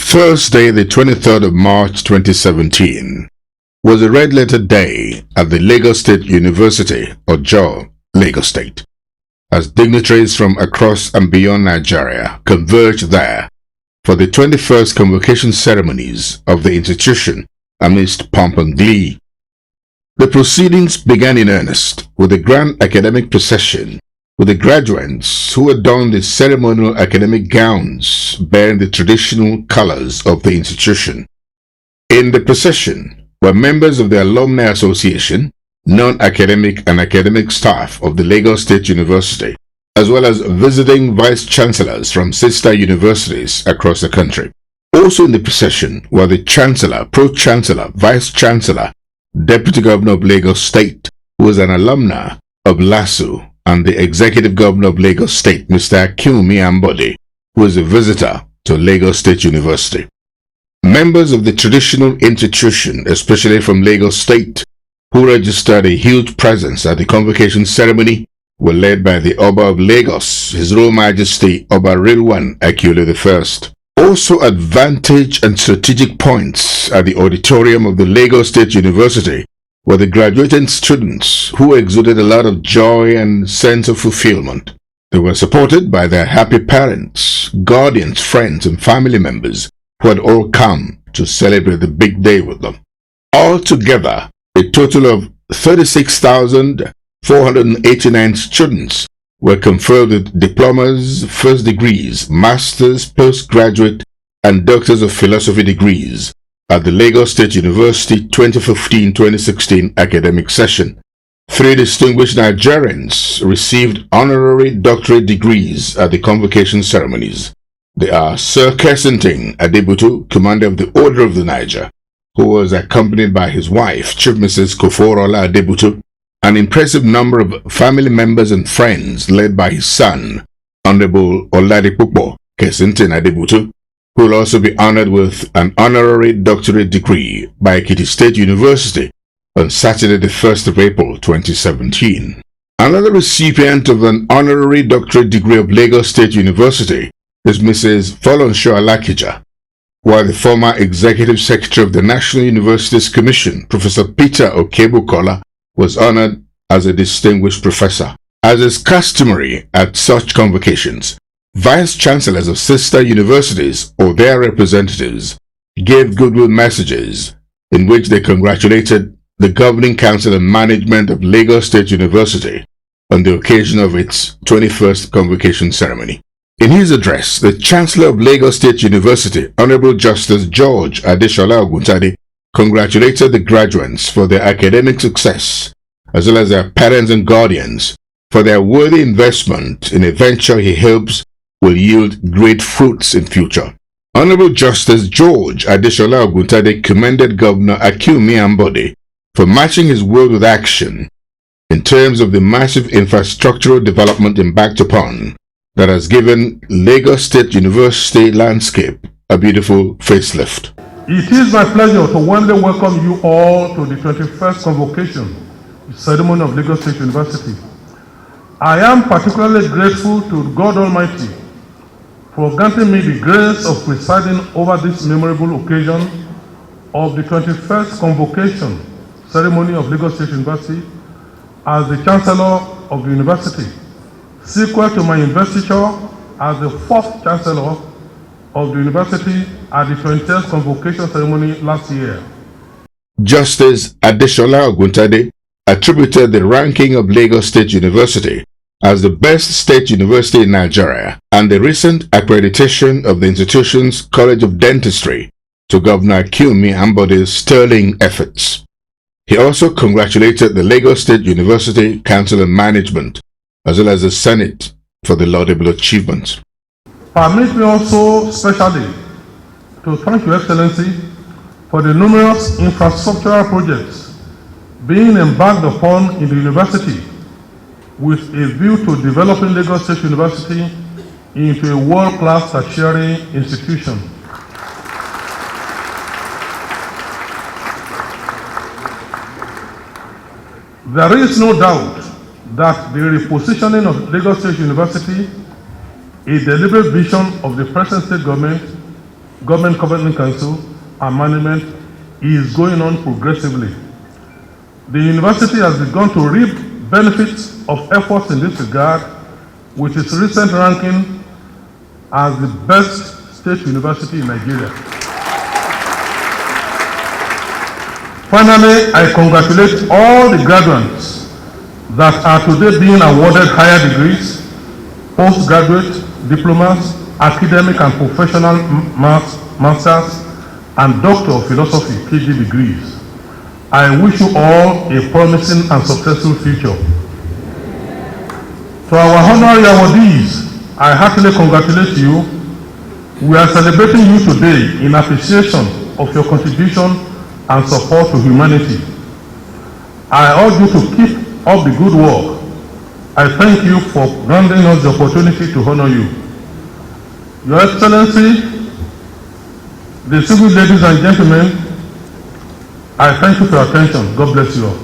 Thursday, the 23rd of March 2017, was a red-letter day at the Lagos State University, or JAW, Lagos State, as dignitaries from across and beyond Nigeria converged there for the 21st convocation ceremonies of the institution amidst pomp and glee. The proceedings began in earnest with a grand academic procession with the graduates who adorned the ceremonial academic gowns bearing the traditional colors of the institution. In the procession were members of the Alumni Association, non-academic and academic staff of the Lagos State University, as well as visiting vice-chancellors from sister universities across the country. Also in the procession were the Chancellor, Pro-Chancellor, Vice-Chancellor, Deputy Governor of Lagos State, who was an alumna of LASU, and the Executive Governor of Lagos State, Mr. Akinwumi Ambode, who is a visitor to Lagos State University. Members of the traditional institution, especially from Lagos State, who registered a huge presence at the convocation ceremony, were led by the Oba of Lagos, His Royal Majesty Oba Rilwan Akiolu I. Also at vantage and strategic points at the auditorium of the Lagos State University were the graduating students who exuded a lot of joy and sense of fulfillment. They were supported by their happy parents, guardians, friends, and family members who had all come to celebrate the big day with them. Altogether, a total of 36,489 students were conferred with diplomas, first degrees, masters, postgraduate, and doctors of philosophy degrees at the Lagos State University 2015-2016 academic session. 3 distinguished Nigerians received honorary doctorate degrees at the convocation ceremonies. They are Sir Kesinting Adebutu, Commander of the Order of the Niger, who was accompanied by his wife, Chief Mrs. Koforola Adebutu, an impressive number of family members and friends led by his son, Honorable Oladipupo Kesinting Adebutu, who will also be honored with an honorary doctorate degree by Ekiti State University on Saturday the 1st of April 2017. Another recipient of an honorary doctorate degree of Lagos State University is Mrs. Folonsho Alakija, while the former Executive Secretary of the National Universities Commission, Professor Peter Okebukola, was honored as a distinguished professor. As is customary at such convocations, Vice-Chancellors of sister universities or their representatives gave goodwill messages in which they congratulated the Governing Council and Management of Lagos State University on the occasion of its 21st convocation ceremony. In his address, the Chancellor of Lagos State University, Honorable Justice George Adeshola Oguntade, congratulated the graduates for their academic success, as well as their parents and guardians for their worthy investment in a venture he hopes will yield great fruits in future. Honorable Justice George Adeshola Oguntade commended Governor Akinwumi Ambode for matching his word with action in terms of the massive infrastructural development embarked upon that has given Lagos State University landscape a beautiful facelift. It is my pleasure to warmly welcome you all to the 21st convocation ceremony of Lagos State University. I am particularly grateful to God Almighty for granting me the grace of presiding over this memorable occasion of the 21st convocation ceremony of Lagos State University as the Chancellor of the University, sequel to my investiture as the 4th Chancellor of the University at the 20th convocation ceremony last year. Justice Adeshola Oguntade attributed the ranking of Lagos State University as the best state university in Nigeria and the recent accreditation of the institution's College of Dentistry to Governor Akinwumi Ambode's sterling efforts. He also congratulated the Lagos State University Council and Management, as well as the Senate, for the laudable achievement. Permit me also specially to thank Your Excellency for the numerous infrastructural projects being embarked upon in the university with a view to developing Lagos State University into a world-class tertiary institution. There is no doubt that the repositioning of Lagos State University, a deliberate vision of the present state government, Government Conferment Council, and management is going on progressively. The university has begun to reap benefits of efforts in this regard, with its recent ranking as the best state university in Nigeria. Finally, I congratulate all the graduates that are today being awarded higher degrees, postgraduate diplomas, academic and professional masters, and Doctor of Philosophy PhD degrees. I wish you all a promising and successful future. To our honorary awardees, I heartily congratulate you. We are celebrating you today in appreciation of your contribution and support to humanity. I urge you to keep up the good work. I thank you for granting us the opportunity to honor you. Your Excellency, the civil ladies and gentlemen, I thank you for your attention. God bless you all.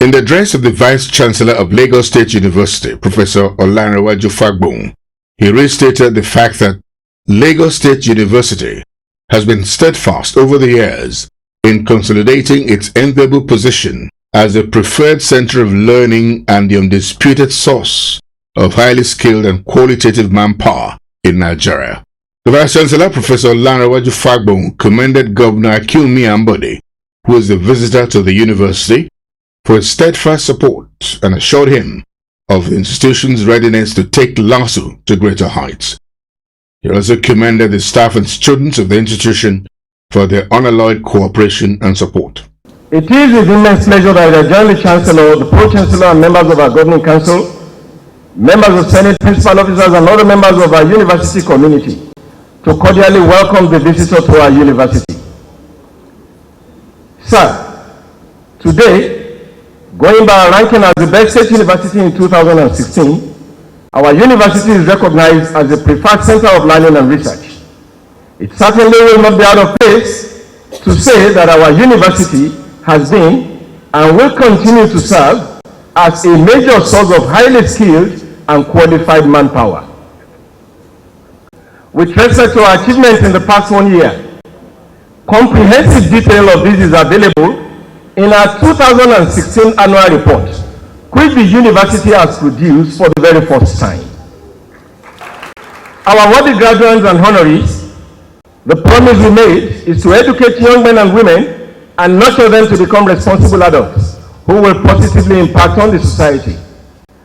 In the address of the Vice Chancellor of Lagos State University, Professor Honorary Fagbon, he restated the fact that Lagos State University has been steadfast over the years in consolidating its enviable position as a preferred center of learning and the undisputed source of highly skilled and qualitative manpower in Nigeria. The Vice Chancellor, Professor Honorary Fagbon, commended Governor Akinwumi Ambode, who was the visitor to the university, for his steadfast support and assured him of the institution's readiness to take LASU to greater heights. He also commended the staff and students of the institution for their unalloyed cooperation and support. It is with immense pleasure that I join the Chancellor, the Pro-Chancellor, and members of our Governing Council, members of Senate, principal officers, and other members of our university community to cordially welcome the visitor to our university. Sir, today, going by our ranking as the best state university in 2016, our university is recognized as a preferred center of learning and research. It certainly will not be out of place to say that our university has been and will continue to serve as a major source of highly skilled and qualified manpower. With respect to our achievements in the past 1 year, comprehensive detail of this is available in our 2016 annual report, which the university has produced for the very first time. Our worthy graduates and honorees, the promise we made is to educate young men and women and nurture them to become responsible adults who will positively impact on the society.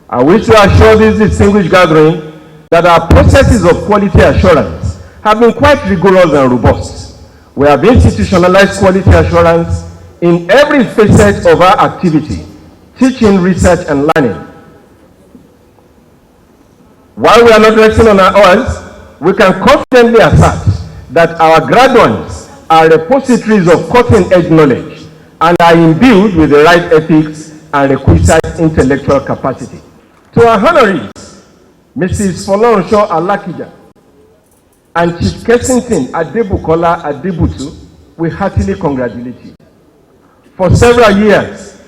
I wish to assure this distinguished gathering that our processes of quality assurance have been quite rigorous and robust. We have institutionalized quality assurance in every facet of our activity, teaching, research, and learning. While we are not resting on our oars, we can confidently assert that our graduates are repositories of cutting-edge knowledge and are imbued with the right ethics and requisite intellectual capacity. To our honorees, Mrs. Folorunso Alakija and Chief Kensington Adebukola Adebutu, we heartily congratulate you. For several years,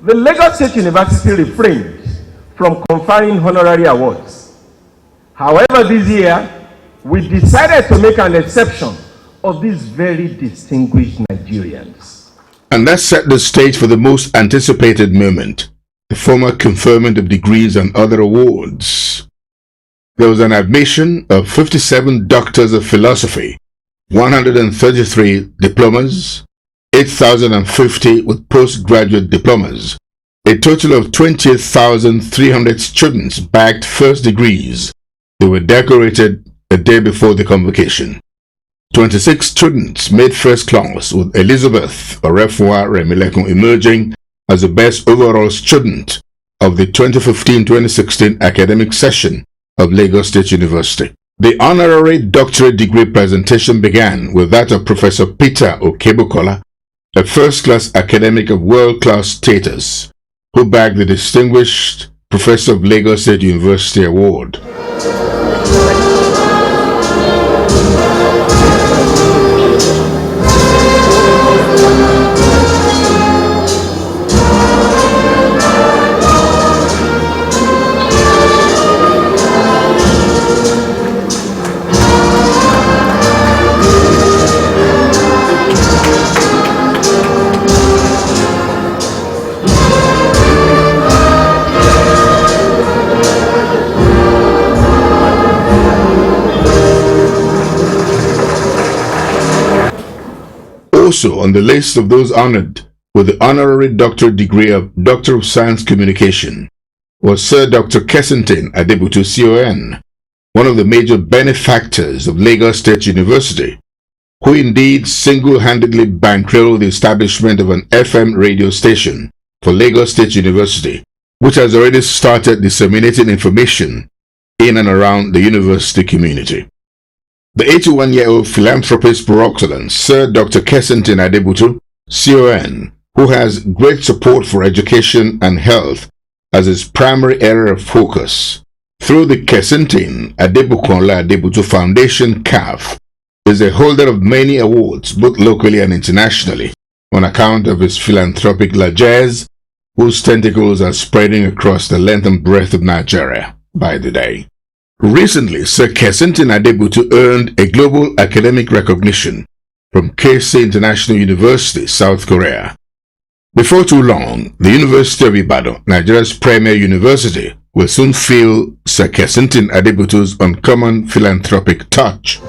the Lagos State University refrained from conferring honorary awards. However, this year, we decided to make an exception of these very distinguished Nigerians. And that set the stage for the most anticipated moment, the formal conferment of degrees and other awards. There was an admission of 57 doctors of philosophy, 133 diplomas, 8,050 with postgraduate diplomas. A total of 28,300 students bagged first degrees. They were decorated a day before the convocation. 26 students made first class, with Elizabeth Orefua Remilekun emerging as the best overall student of the 2015-2016 academic session of Lagos State University. The honorary doctorate degree presentation began with that of Professor Peter Okebukola, a first-class academic of world-class status, who bagged the Distinguished Professor of Lagos State University Award. Also on the list of those honored with the honorary doctorate degree of Doctor of Science Communication was Sir Dr. Kessington Adebutu CON, one of the major benefactors of Lagos State University, who indeed single-handedly bankrolled the establishment of an FM radio station for Lagos State University, which has already started disseminating information in and around the university community. The 81-year-old philanthropist par excellence, Sir Dr. Kessington Adebutu CON, who has great support for education and health as his primary area of focus, through the Kessington Adebukola Adebutu Foundation CAF, is a holder of many awards both locally and internationally on account of his philanthropic largesse, whose tentacles are spreading across the length and breadth of Nigeria by the day. Recently, Sir Kessington Adebutu earned a global academic recognition from Keisei International University, South Korea. Before too long, the University of Ibadan, Nigeria's premier university, will soon feel Sir Kessington Adebutu's uncommon philanthropic touch.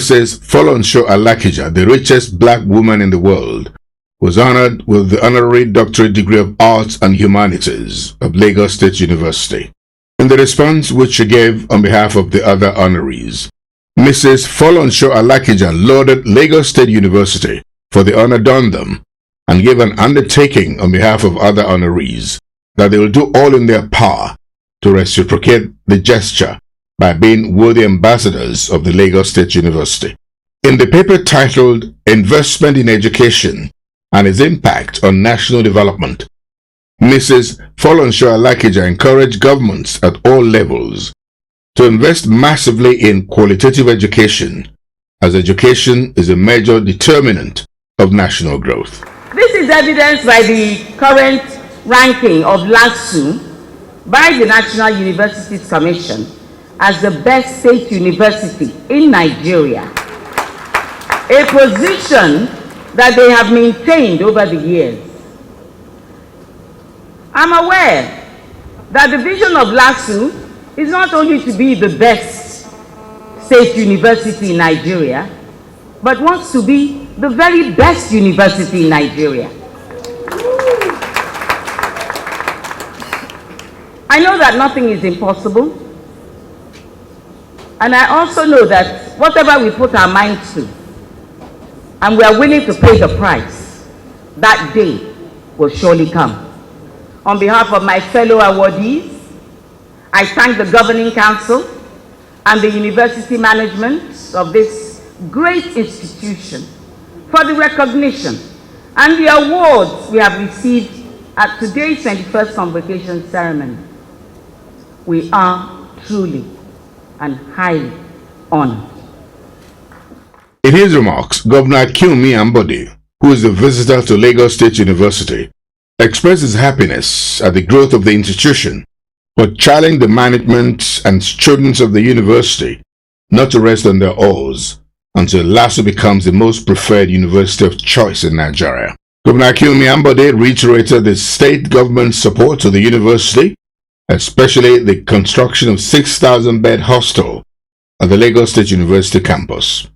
Mrs. Folonsho Alakija, the richest black woman in the world, was honored with the honorary doctorate degree of Arts and Humanities of Lagos State University. In the response which she gave on behalf of the other honorees, Mrs. Folonsho Alakija lauded Lagos State University for the honor done them and gave an undertaking on behalf of other honorees that they will do all in their power to reciprocate the gesture by being worthy ambassadors of the Lagos State University. In the paper titled Investment in Education and its Impact on National Development, Mrs. Folonsho Alakija encouraged governments at all levels to invest massively in qualitative education, as education is a major determinant of national growth. This is evidenced by the current ranking of LASU by the National Universities Commission as the best state university in Nigeria, a position that they have maintained over the years. I'm aware that the vision of LASU is not only to be the best state university in Nigeria, but wants to be the very best university in Nigeria. I know that nothing is impossible. And I also know that whatever we put our minds to, and we are willing to pay the price, that day will surely come. On behalf of my fellow awardees, I thank the Governing Council and the university management of this great institution for the recognition and the awards we have received at today's 21st Convocation ceremony. We are truly and highly honored. In his remarks, Governor Akinwumi Ambode, who is a visitor to Lagos State University, expressed his happiness at the growth of the institution, but challenged the management and students of the university not to rest on their oars until LASU becomes the most preferred university of choice in Nigeria. Governor Akinwumi Ambode reiterated the state government's support to the university, especially the construction of 6,000-bed hostel at the Lagos State University campus.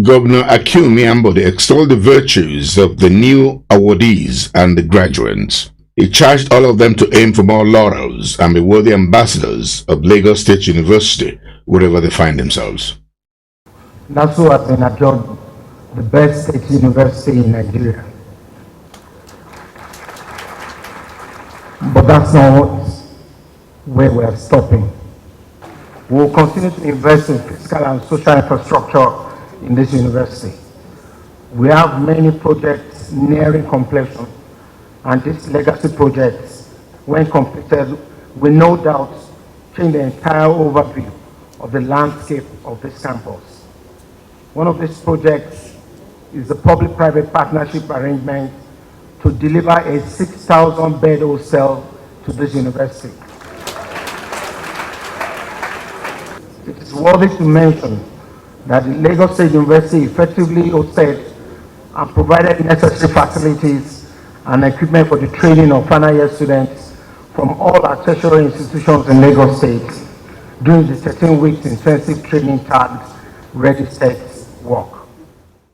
Governor Akinwumi Ambode extolled the virtues of the new awardees and the graduates. He charged all of them to aim for more laurels and be worthy ambassadors of Lagos State University wherever they find themselves. NASU has been adjudged the best state university in Nigeria. But that's not where we are stopping. We will continue to invest in physical and social infrastructure in this university. We have many projects nearing completion, and these legacy projects, when completed, will no doubt change the entire overview of the landscape of this campus. One of these projects is the public-private partnership arrangement to deliver a 6,000-bed hostel to this university. It is worthy to mention that the Lagos State University effectively hosted and provided necessary facilities and equipment for the training of final year students from all our tertiary institutions in Lagos State during the 13 weeks intensive training tagged Ready Set work.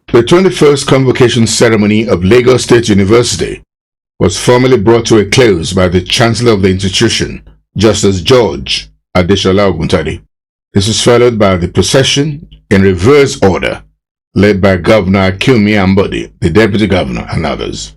The 21st Convocation ceremony of Lagos State University was formally brought to a close by the Chancellor of the institution, Justice George Adeshola Oguntade. This was followed by the procession in reverse order, led by Governor Akinwumi Ambode, the Deputy Governor, and others.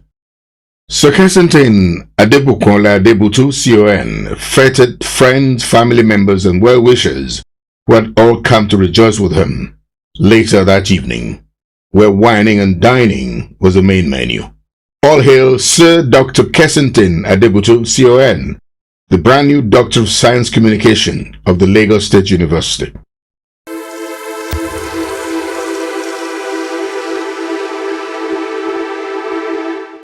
Sir Constantine Adebukola Adebutu, CON, feted friends, family members, and well-wishers who had all come to rejoice with him later that evening, where wining and dining was the main menu. All hail Sir Dr. Constantine Adebutu, CON, the brand new Doctor of Science Communication of the Lagos State University.